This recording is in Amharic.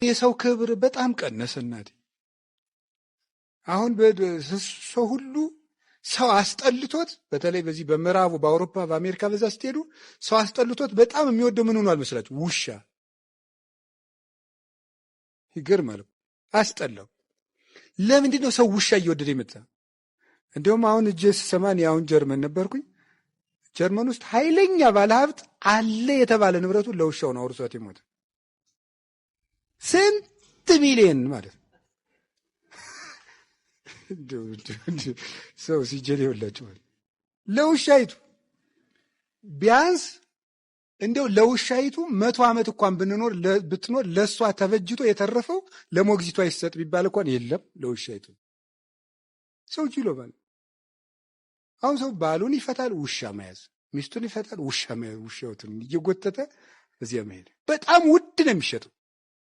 የሰው ክብር በጣም ቀነሰ እናቴ። አሁን ሰው ሁሉ ሰው አስጠልቶት፣ በተለይ በዚህ በምዕራቡ በአውሮፓ በአሜሪካ በዛ ስትሄዱ ሰው አስጠልቶት በጣም የሚወደው ምን ሆኗል መስላችሁ? ውሻ። ይገርማል። አስጠላው። ለምንድን ነው ሰው ውሻ እየወደደ የመጣ? እንዲሁም አሁን እጄ ስሰማን አሁን ጀርመን ነበርኩኝ። ጀርመን ውስጥ ኃይለኛ ባለሀብት አለ የተባለ ንብረቱን ለውሻው ነው አውርሷት የሞተ። ስንት ሚሊዮን ማለት ነው። ሰው ሲጀል ይወላቸዋል። ለውሻይቱ ቢያንስ እንደው ለውሻይቱ 100 ዓመት እንኳን ብትኖር ለእሷ ተበጅቶ የተረፈው ለሞግዚቷ ይሰጥ ቢባል እንኳን የለም። ለውሻይቱ ሰው ችሎ ባል። አሁን ሰው ባሉን ይፈታል፣ ውሻ መያዝ፣ ሚስቱን ይፈታል፣ ውሻ መያዝ፣ ውሻውትን እየጎተተ እዚያ መሄድ። በጣም ውድ ነው የሚሸጠው።